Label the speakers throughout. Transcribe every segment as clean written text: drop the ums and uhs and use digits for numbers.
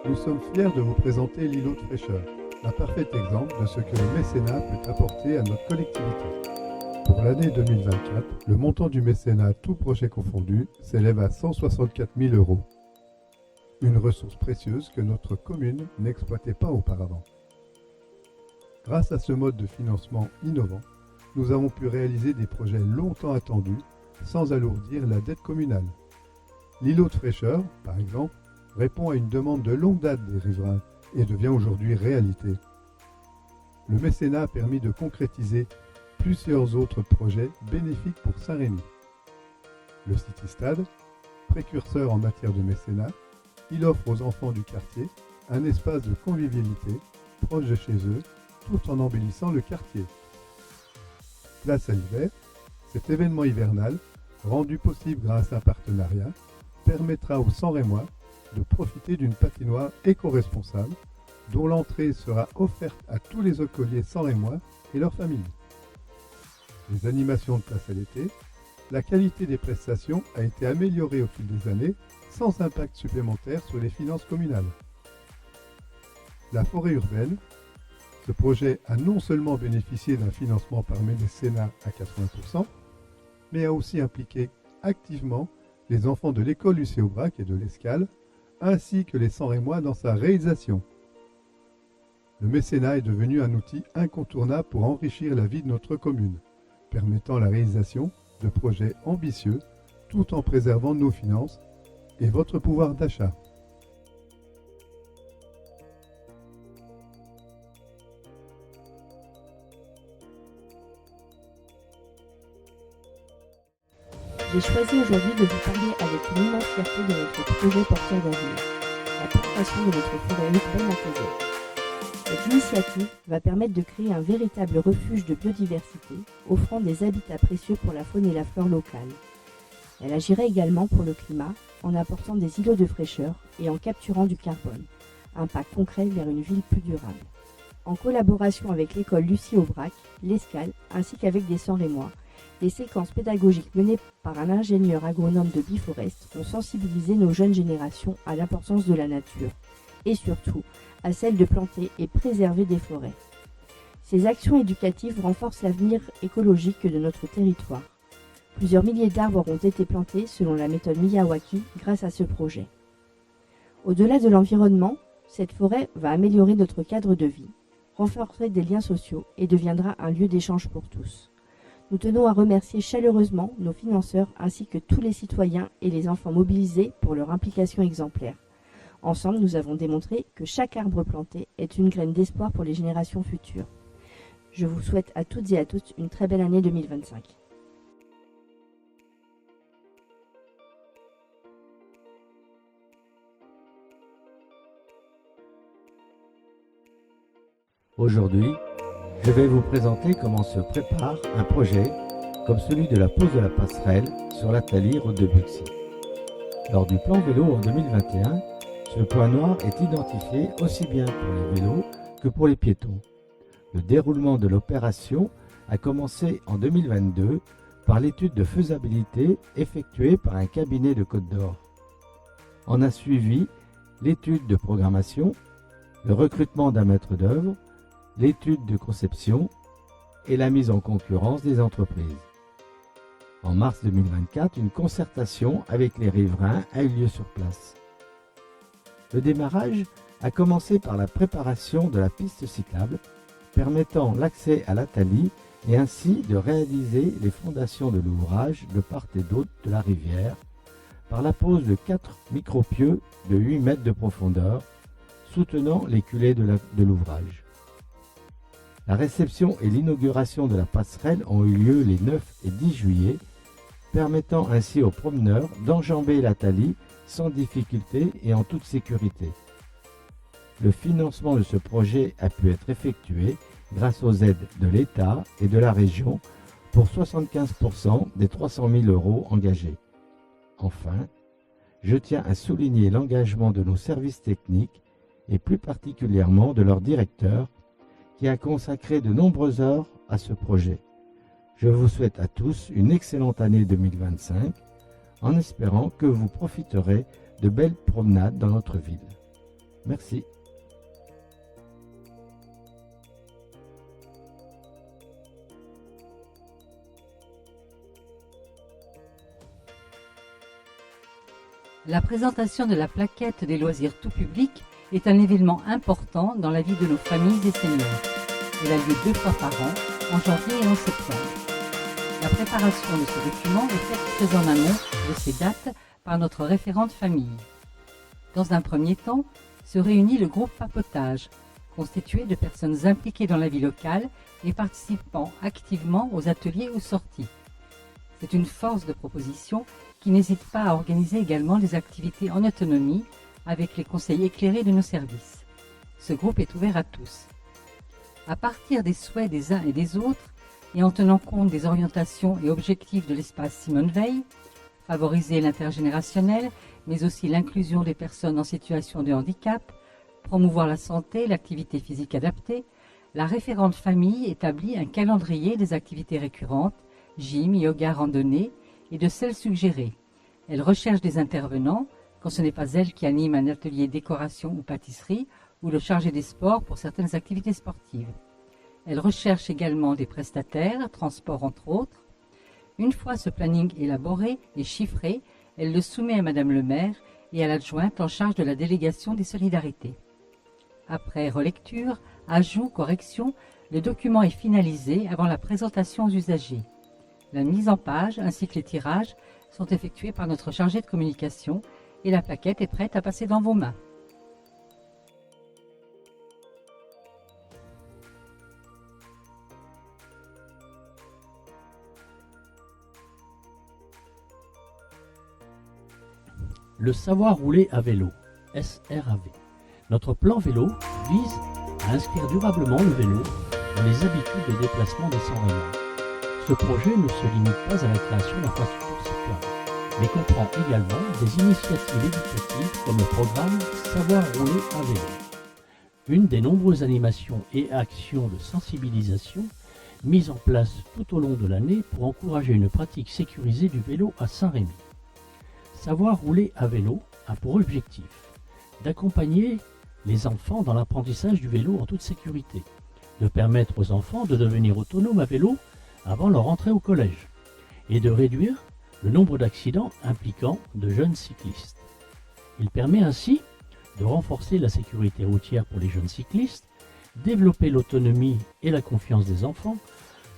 Speaker 1: Nous sommes fiers de vous présenter l'îlot de fraîcheur, un parfait exemple de ce que le mécénat peut apporter à notre collectivité. Pour l'année 2024, le montant du mécénat, tout projet confondu, s'élève à 164 000 €. Une ressource précieuse que notre commune n'exploitait pas auparavant. Grâce à ce mode de financement innovant, nous avons pu réaliser des projets longtemps attendus sans alourdir la dette communale. L'îlot de fraîcheur, par exemple, répond à une demande de longue date des riverains et devient aujourd'hui réalité. Le mécénat a permis de concrétiser plusieurs autres projets bénéfiques pour Saint-Rémy. Le City Stade, précurseur en matière de mécénat, il offre aux enfants du quartier un espace de convivialité proche de chez eux, tout en embellissant le quartier. Place à l'hiver, cet événement hivernal, rendu possible grâce à un partenariat, permettra aux Sanrémois de profiter d'une patinoire éco-responsable dont l'entrée sera offerte à tous les écoliers sanrémois et leurs familles. Les animations de place à l'été, la qualité des prestations a été améliorée au fil des années sans impact supplémentaire sur les finances communales. La forêt urbaine, ce projet a non seulement bénéficié d'un financement par mécénat à 80%, mais a aussi impliqué activement les enfants de l'école Lucie Aubrac et de l'Escale, ainsi que les Sanrémois dans sa réalisation. Le mécénat est devenu un outil incontournable pour enrichir la vie de notre commune, permettant la réalisation de projets ambitieux tout en préservant nos finances et votre pouvoir d'achat.
Speaker 2: J'ai choisi aujourd'hui de vous parler avec une immense fierté de notre projet porteur d'avenir, la plantation de notre forêt urbaine à Causet. Cette initiative va permettre de créer un véritable refuge de biodiversité, offrant des habitats précieux pour la faune et la flore locale. Elle agirait également pour le climat, en apportant des îlots de fraîcheur et en capturant du carbone, un pas concret vers une ville plus durable. En collaboration avec l'école Lucie Aubrac, l'Escale, ainsi qu'avec des Sanrémois, les séquences pédagogiques menées par un ingénieur agronome de Biforest ont sensibilisé nos jeunes générations à l'importance de la nature et surtout à celle de planter et préserver des forêts. Ces actions éducatives renforcent l'avenir écologique de notre territoire. Plusieurs milliers d'arbres auront été plantés selon la méthode Miyawaki grâce à ce projet. Au-delà de l'environnement, cette forêt va améliorer notre cadre de vie, renforcer des liens sociaux et deviendra un lieu d'échange pour tous. Nous tenons à remercier chaleureusement nos financeurs ainsi que tous les citoyens et les enfants mobilisés pour leur implication exemplaire. Ensemble, nous avons démontré que chaque arbre planté est une graine d'espoir pour les générations futures. Je vous souhaite à toutes et à tous une très belle année 2025.
Speaker 3: Aujourd'hui, je vais vous présenter comment se prépare un projet comme celui de la pose de la passerelle sur l'Atali route de Buxy. Lors du plan vélo en 2021, ce point noir est identifié aussi bien pour les vélos que pour les piétons. Le déroulement de l'opération a commencé en 2022 par l'étude de faisabilité effectuée par un cabinet de Côte d'Or. En a suivi l'étude de programmation, le recrutement d'un maître d'œuvre, l'étude de conception et la mise en concurrence des entreprises. En mars 2024, une concertation avec les riverains a eu lieu sur place. Le démarrage a commencé par la préparation de la piste cyclable, permettant l'accès à l'Atali et ainsi de réaliser les fondations de l'ouvrage de part et d'autre de la rivière, par la pose de 4 micropieux de 8 mètres de profondeur, soutenant les culées de l'ouvrage. La réception et l'inauguration de la passerelle ont eu lieu les 9 et 10 juillet, permettant ainsi aux promeneurs d'enjamber l'Atali sans difficulté et en toute sécurité. Le financement de ce projet a pu être effectué grâce aux aides de l'État et de la région pour 75% des 300 000 € engagés. Enfin, je tiens à souligner l'engagement de nos services techniques et plus particulièrement de leur directeur qui a consacré de nombreuses heures à ce projet. Je vous souhaite à tous une excellente année 2025 en espérant que vous profiterez de belles promenades dans notre ville. Merci.
Speaker 4: La présentation de la plaquette des loisirs tout public est un événement important dans la vie de nos familles et seniors. Elle a lieu 2 fois par an, en janvier et en septembre. La préparation de ce document est faite très en amont de ces dates par notre référente famille. Dans un premier temps, se réunit le groupe papotage, constitué de personnes impliquées dans la vie locale et participant activement aux ateliers ou sorties. C'est une force de proposition qui n'hésite pas à organiser également des activités en autonomie avec les conseils éclairés de nos services. Ce groupe est ouvert à tous. À partir des souhaits des uns et des autres, et en tenant compte des orientations et objectifs de l'espace Simone Veil, favoriser l'intergénérationnel, mais aussi l'inclusion des personnes en situation de handicap, promouvoir la santé et l'activité physique adaptée, la référente famille établit un calendrier des activités récurrentes, gym, yoga, randonnée, et de celles suggérées. Elle recherche des intervenants, quand ce n'est pas elle qui anime un atelier décoration ou pâtisserie, ou le chargé des sports pour certaines activités sportives. Elle recherche également des prestataires, transport entre autres. Une fois ce planning élaboré et chiffré, elle le soumet à Madame le maire et à l'adjointe en charge de la délégation des solidarités. Après relecture, ajout, correction, le document est finalisé avant la présentation aux usagers. La mise en page ainsi que les tirages sont effectués par notre chargé de communication et la plaquette est prête à passer dans vos mains.
Speaker 5: Le savoir rouler à vélo, SRAV. Notre plan vélo vise à inscrire durablement le vélo dans les habitudes de déplacement des sans-vélos. Ce projet ne se limite pas à la création d'infrastructures cyclables, mais comprend également des initiatives éducatives comme le programme Savoir rouler à vélo. Une des nombreuses animations et actions de sensibilisation mises en place tout au long de l'année pour encourager une pratique sécurisée du vélo à Saint-Rémy. Savoir rouler à vélo a pour objectif d'accompagner les enfants dans l'apprentissage du vélo en toute sécurité, de permettre aux enfants de devenir autonomes à vélo avant leur entrée au collège et de réduire le nombre d'accidents impliquant de jeunes cyclistes. Il permet ainsi de renforcer la sécurité routière pour les jeunes cyclistes, développer l'autonomie et la confiance des enfants,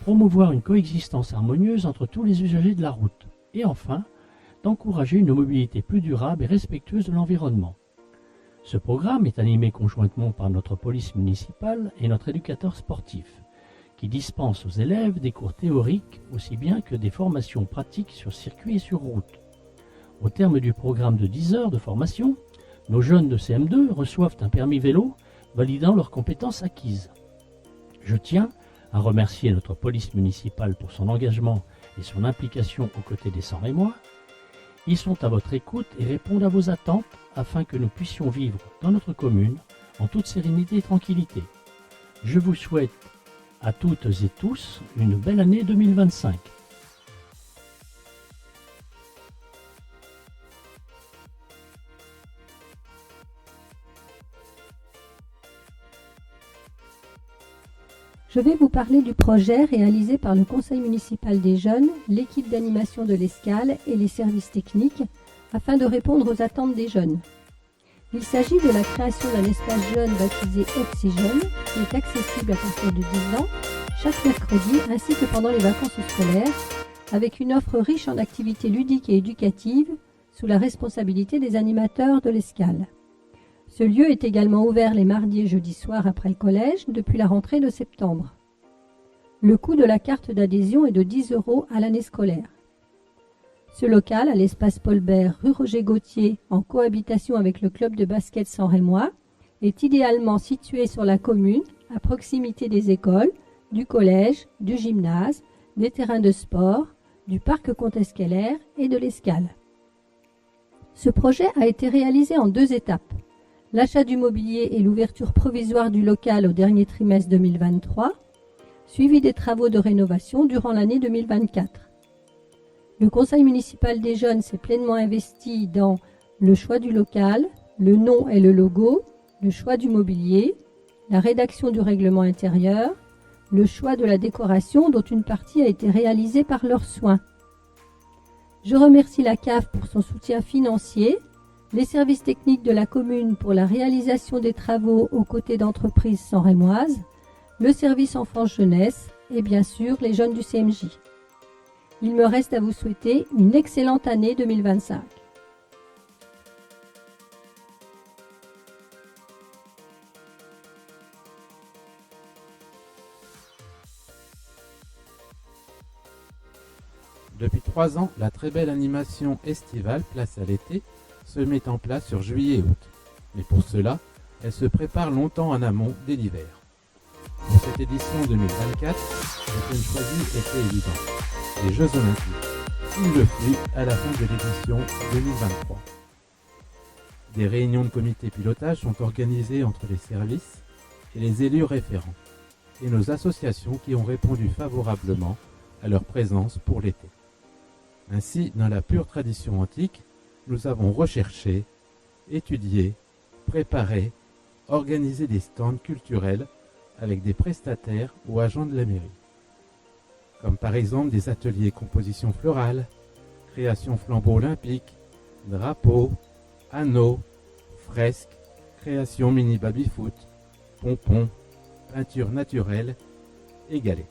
Speaker 5: promouvoir une coexistence harmonieuse entre tous les usagers de la route et enfin d'encourager une mobilité plus durable et respectueuse de l'environnement. Ce programme est animé conjointement par notre police municipale et notre éducateur sportif, qui dispense aux élèves des cours théoriques aussi bien que des formations pratiques sur circuit et sur route. Au terme du programme de 10 heures de formation, nos jeunes de CM2 reçoivent un permis vélo validant leurs compétences acquises. Je tiens à remercier notre police municipale pour son engagement et son implication aux côtés des Sans-Rémois. Ils sont à votre écoute et répondent à vos attentes afin que nous puissions vivre dans notre commune en toute sérénité et tranquillité. Je vous souhaite à toutes et tous une belle année 2025.
Speaker 6: Je vais vous parler du projet réalisé par le Conseil municipal des jeunes, l'équipe d'animation de l'Escale et les services techniques afin de répondre aux attentes des jeunes. Il s'agit de la création d'un espace jeune baptisé Oxygène qui est accessible à partir de 10 ans chaque mercredi ainsi que pendant les vacances scolaires avec une offre riche en activités ludiques et éducatives sous la responsabilité des animateurs de l'Escale. Ce lieu est également ouvert les mardis et jeudis soirs après le collège depuis la rentrée de septembre. Le coût de la carte d'adhésion est de 10 € à l'année scolaire. Ce local, à l'espace Paul Bert, rue Roger Gauthier, en cohabitation avec le club de basket Sans-Rémois, est idéalement situé sur la commune, à proximité des écoles, du collège, du gymnase, des terrains de sport, du parc Comtesse Keller et de l'Escale. Ce projet a été réalisé en 2 étapes. L'achat du mobilier et l'ouverture provisoire du local au dernier trimestre 2023, suivi des travaux de rénovation durant l'année 2024. Le Conseil municipal des jeunes s'est pleinement investi dans le choix du local, le nom et le logo, le choix du mobilier, la rédaction du règlement intérieur, le choix de la décoration dont une partie a été réalisée par leurs soins. Je remercie la CAF pour son soutien financier, les services techniques de la commune pour la réalisation des travaux aux côtés d'entreprises sanrémoises, le service enfance-jeunesse et bien sûr les jeunes du CMJ. Il me reste à vous souhaiter une excellente année 2025.
Speaker 7: Depuis 3 ans, la très belle animation estivale Place à l'été se met en place sur juillet et août. Mais pour cela, elle se prépare longtemps en amont dès l'hiver. Pour cette édition 2024, le thème choisi était évident, les Jeux Olympiques. Il le fut à la fin de l'édition 2023. Des réunions de comité pilotage sont organisées entre les services et les élus référents, et nos associations qui ont répondu favorablement à leur présence pour l'été. Ainsi, dans la pure tradition antique, nous avons recherché, étudié, préparé, organisé des stands culturels avec des prestataires ou agents de la mairie. Comme par exemple des ateliers composition florale, création flambeau olympique, drapeaux, anneaux, fresques, création mini baby-foot, pompons, peinture naturelle et galets.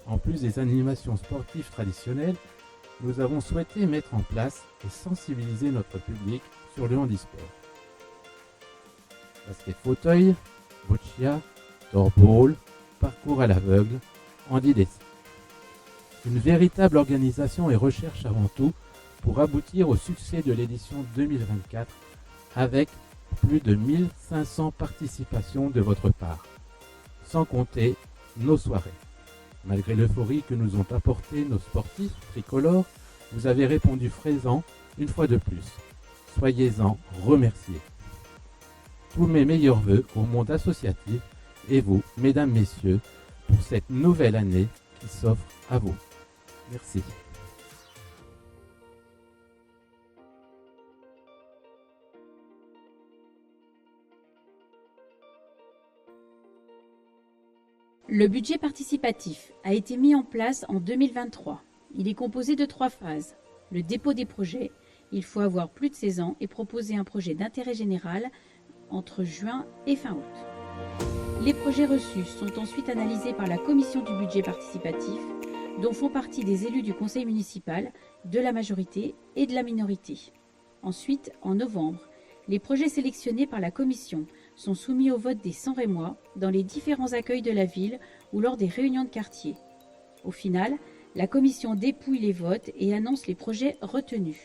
Speaker 7: En plus des animations sportives traditionnelles, nous avons souhaité mettre en place et sensibiliser notre public sur le handisport. Basket fauteuil, boccia, doorball, parcours à l'aveugle, handi-dessin. Une véritable organisation et recherche avant tout pour aboutir au succès de l'édition 2024 avec plus de 1500 participations de votre part, sans compter nos soirées. Malgré l'euphorie que nous ont apporté nos sportifs tricolores, vous avez répondu présent une fois de plus. Soyez-en remerciés. Tous mes meilleurs vœux au monde associatif et vous, mesdames, messieurs, pour cette nouvelle année qui s'offre à vous. Merci.
Speaker 8: Le budget participatif a été mis en place en 2023. Il est composé de 3 phases. Le dépôt des projets, il faut avoir plus de 16 ans et proposer un projet d'intérêt général entre juin et fin août. Les projets reçus sont ensuite analysés par la commission du budget participatif, dont font partie des élus du conseil municipal, de la majorité et de la minorité. Ensuite, en novembre, les projets sélectionnés par la commission sont soumis au vote des Sanrémois dans les différents accueils de la ville ou lors des réunions de quartier. Au final, la commission dépouille les votes et annonce les projets retenus.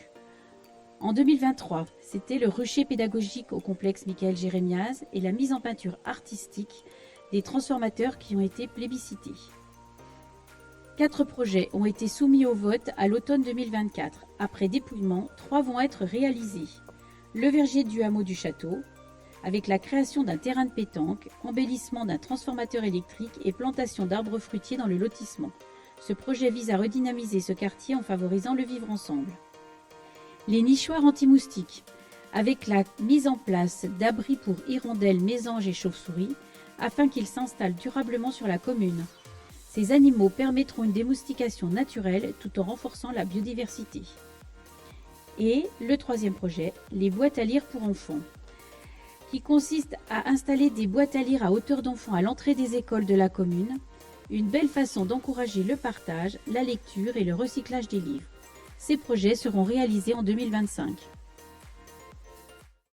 Speaker 8: En 2023, c'était le rucher pédagogique au complexe Michael Jérémiaz et la mise en peinture artistique des transformateurs qui ont été plébiscités. 4 projets ont été soumis au vote à l'automne 2024. Après dépouillement, 3 vont être réalisés. Le verger du hameau du château, avec la création d'un terrain de pétanque, embellissement d'un transformateur électrique et plantation d'arbres fruitiers dans le lotissement. Ce projet vise à redynamiser ce quartier en favorisant le vivre ensemble. Les nichoirs anti-moustiques, avec la mise en place d'abris pour hirondelles, mésanges et chauves-souris, afin qu'ils s'installent durablement sur la commune. Ces animaux permettront une démoustication naturelle tout en renforçant la biodiversité. Et le 3e projet, les boîtes à lire pour enfants, qui consiste à installer des boîtes à lire à hauteur d'enfant à l'entrée des écoles de la commune, une belle façon d'encourager le partage, la lecture et le recyclage des livres. Ces projets seront réalisés en 2025.